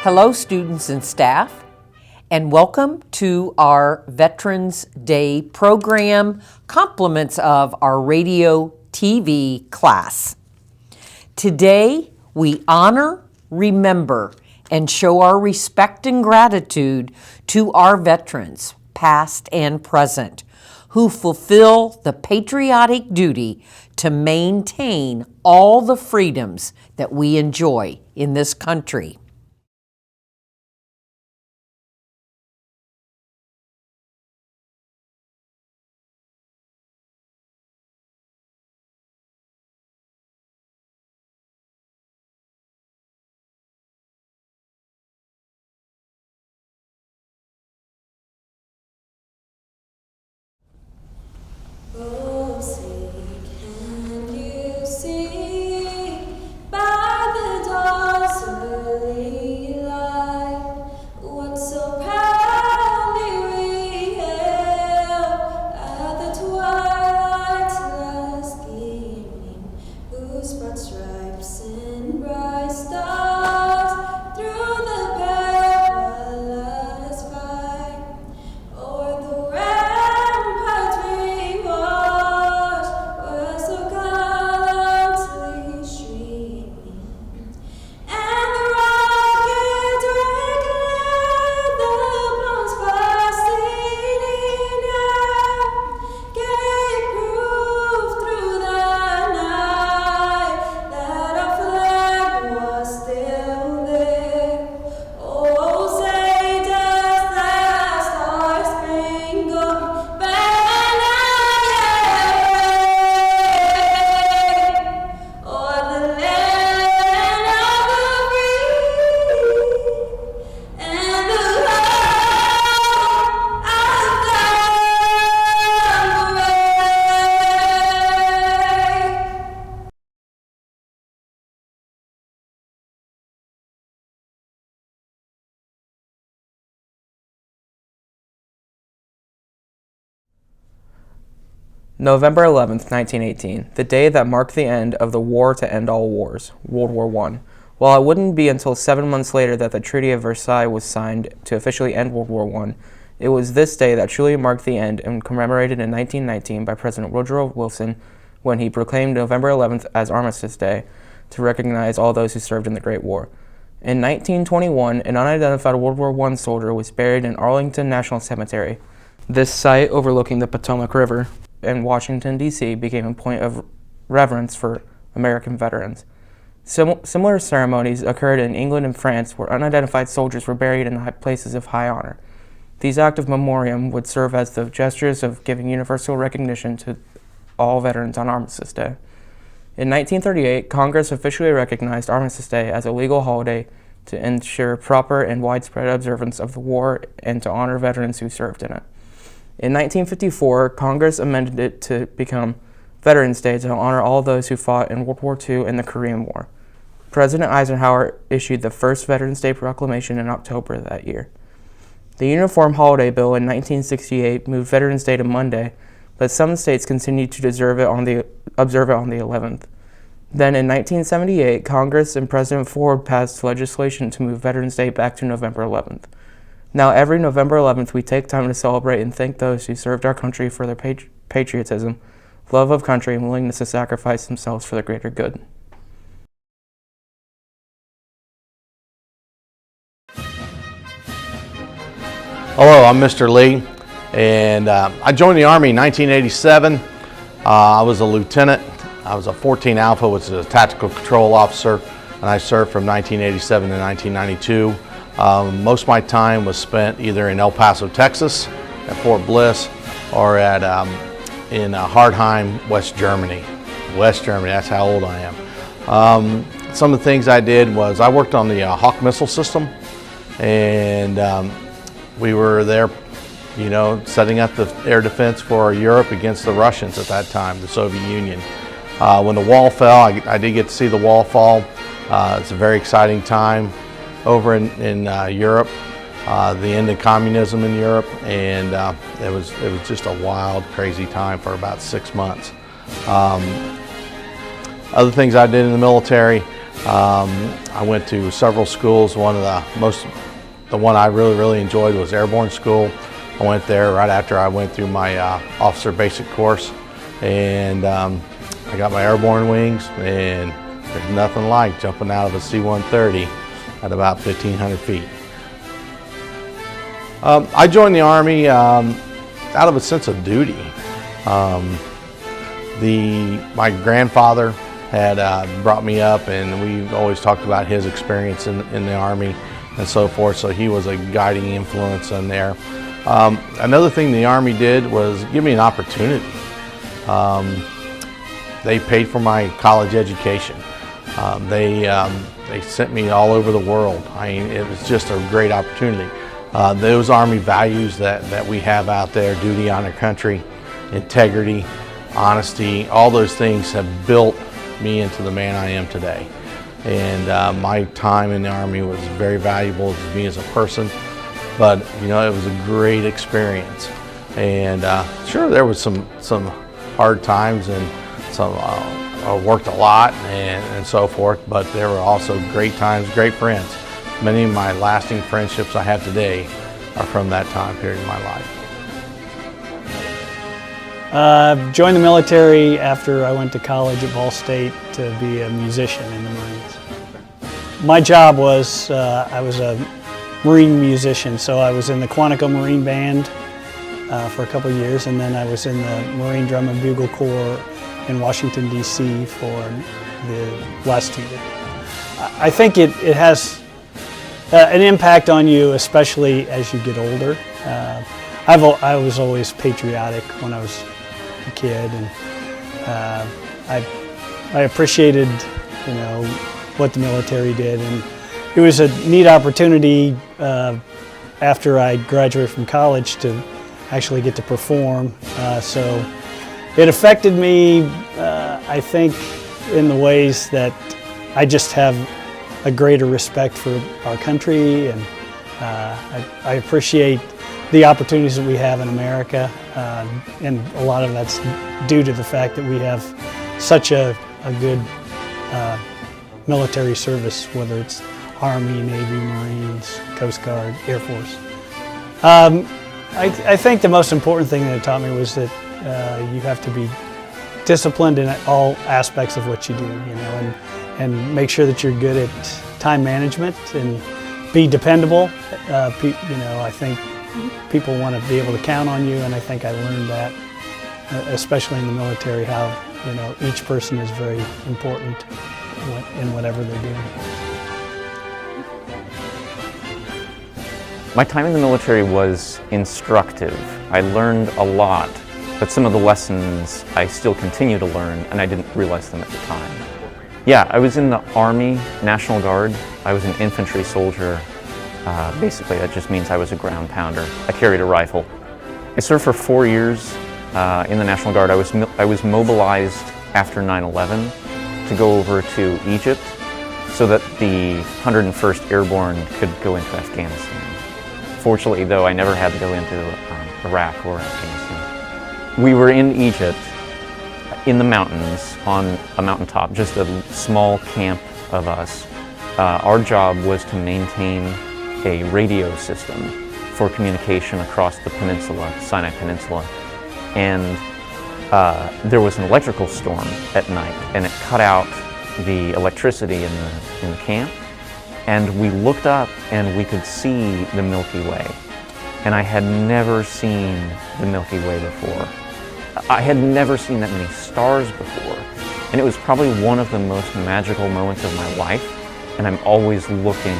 Hello, students and staff, and welcome to our Veterans Day program, compliments of our radio TV class. Today, we honor, remember, and show our respect and gratitude to our veterans, past and present, who fulfill the patriotic duty to maintain all the freedoms that we enjoy in this country. Oh, say, can you see by the dawn's early light what so proudly we hailed at the twilight's last gleaming, whose broad stripes and bright stars through the perilous fight o'er the ramparts we watched were so gallantly streaming, and the rockets reclaimed the bombs bursting air, gave proof through the night that our flag was still there. Oh, say does that star-spangled banner yet o'er the land of the free and the home of the brave. November 11th, 1918, the day that marked the end of the war to end all wars, World War I. While it wouldn't be until 7 months later that the Treaty of Versailles was signed to officially end World War I, it was this day that truly marked the end and commemorated in 1919 by President Woodrow Wilson when he proclaimed November 11th as Armistice Day to recognize all those who served in the Great War. In 1921, an unidentified World War I soldier was buried in Arlington National Cemetery. This site overlooking the Potomac River in Washington, D.C. became a point of reverence for American veterans. Similar ceremonies occurred in England and France where unidentified soldiers were buried in places of high honor. These acts of memoriam would serve as the gestures of giving universal recognition to all veterans on Armistice Day. In 1938, Congress officially recognized Armistice Day as a legal holiday to ensure proper and widespread observance of the war and to honor veterans who served in it. In 1954, Congress amended it to become Veterans Day to honor all those who fought in World War II and the Korean War. President Eisenhower issued the first Veterans Day proclamation in October that year. The Uniform Holiday Bill in 1968 moved Veterans Day to Monday, but some states continued to observe it on the 11th. Then in 1978, Congress and President Ford passed legislation to move Veterans Day back to November 11th. Now, every November 11th, we take time to celebrate and thank those who served our country for their patriotism, love of country, and willingness to sacrifice themselves for the greater good. Hello, I'm Mr. Lee, and I joined the Army in 1987. I was a lieutenant. I was a 14 Alpha, which is a tactical control officer, and I served from 1987 to 1992. Most of my time was spent either in El Paso, Texas, at Fort Bliss, or in Hardheim, West Germany. West Germany, that's how old I am. Some of the things I did was I worked on the Hawk missile system, and we were there, you know, setting up the air defense for Europe against the Russians at that time, the Soviet Union. When the wall fell, I did get to see the wall fall. It's a very exciting time over in Europe, the end of communism in Europe, and it was just a wild, crazy time for about 6 months. Other things I did in the military, I went to several schools. The one I really enjoyed was Airborne School. I went there right after I went through my officer basic course, and I got my airborne wings, and there's nothing like jumping out of a C-130 at about 1,500 feet. I joined the Army out of a sense of duty. My grandfather had brought me up, and we always talked about his experience in the Army and so forth, so he was a guiding influence in there. Another thing the Army did was give me an opportunity. They paid for my college education. They sent me all over the world. I mean, it was just a great opportunity. Those Army values that we have out there, duty, honor, country, integrity, honesty, all those things have built me into the man I am today. And my time in the Army was very valuable to me as a person, but you know, it was a great experience. And sure, there was some hard times, and I worked a lot and so forth, but there were also great times, great friends. Many of my lasting friendships I have today are from that time period in my life. Joined the military after I went to college at Ball State to be a musician in the Marines. My job was, I was a Marine musician, so I was in the Quantico Marine Band for a couple of years, and then I was in the Marine Drum and Bugle Corps in Washington, D.C. for the last 2 years. I think it has an impact on you, especially as you get older. I was always patriotic when I was a kid, and I appreciated, you know, what the military did, and it was a neat opportunity after I graduated from college to actually get to perform. So it affected me, I think, in the ways that I just have a greater respect for our country, and I appreciate the opportunities that we have in America, and a lot of that's due to the fact that we have such a good military service, whether it's Army, Navy, Marines, Coast Guard, Air Force. I think the most important thing that it taught me was that you have to be disciplined in all aspects of what you do, you know, and make sure that you're good at time management and be dependable. You know, I think people want to be able to count on you, and I think I learned that, especially in the military, how, you know, each person is very important in whatever they're doing. My time in the military was instructive. I learned a lot, but some of the lessons I still continue to learn, and I didn't realize them at the time. Yeah, I was in the Army National Guard. I was an infantry soldier. Basically, that just means I was a ground pounder. I carried a rifle. I served for 4 years in the National Guard. I was mobilized after 9/11 to go over to Egypt so that the 101st Airborne could go into Afghanistan. Fortunately, though, I never had to go into Iraq or Afghanistan. We were in Egypt, in the mountains, on a mountaintop, just a small camp of us. Our job was to maintain a radio system for communication across the peninsula, Sinai Peninsula. And there was an electrical storm at night, and it cut out the electricity in the camp. And we looked up and we could see the Milky Way. And I had never seen the Milky Way before. I had never seen that many stars before. And it was probably one of the most magical moments of my life. And I'm always looking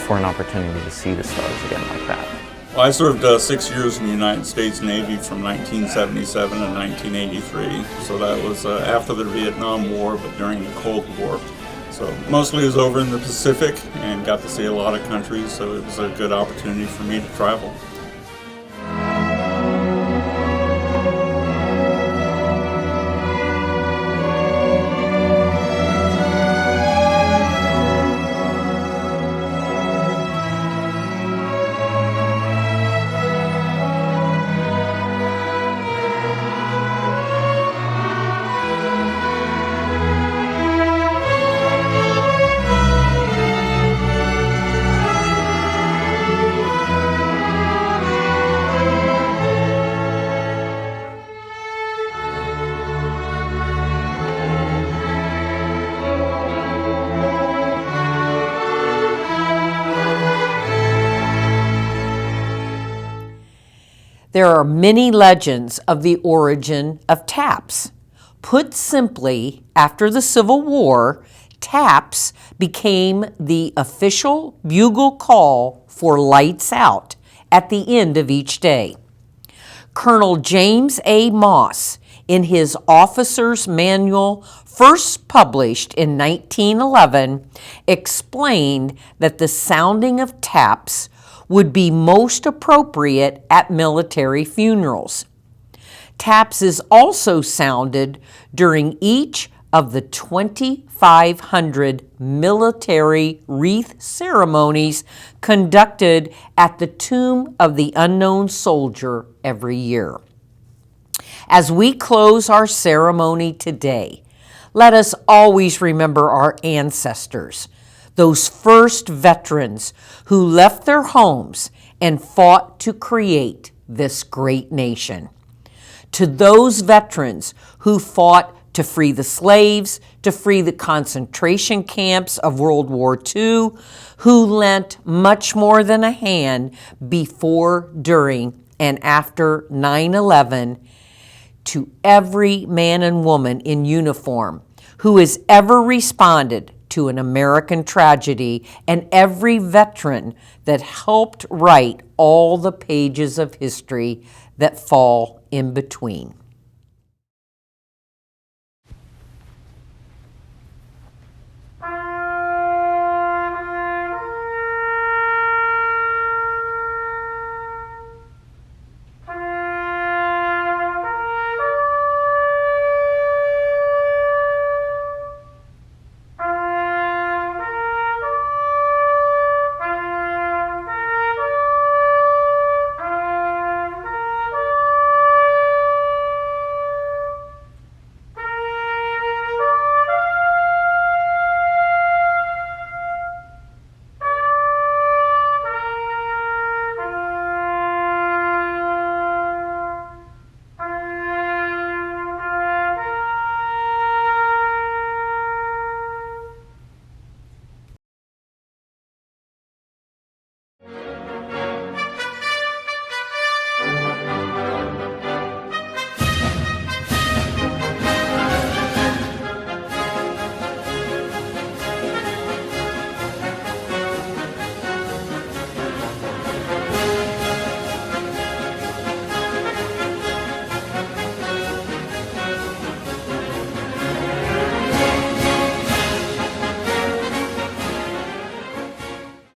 for an opportunity to see the stars again like that. Well, I served 6 years in the United States Navy from 1977 to 1983. So that was after the Vietnam War, but during the Cold War. So mostly it was over in the Pacific and got to see a lot of countries, so it was a good opportunity for me to travel. There are many legends of the origin of taps. Put simply, after the Civil War, taps became the official bugle call for lights out at the end of each day. Colonel James A. Moss, in his Officer's Manual, first published in 1911, explained that the sounding of taps would be most appropriate at military funerals. Taps is also sounded during each of the 2,500 military wreath ceremonies conducted at the Tomb of the Unknown Soldier every year. As we close our ceremony today, let us always remember our ancestors, those first veterans who left their homes and fought to create this great nation. To those veterans who fought to free the slaves, to free the concentration camps of World War II, who lent much more than a hand before, during, and after 9/11, to every man and woman in uniform who has ever responded to an American tragedy, and every veteran that helped write all the pages of history that fall in between.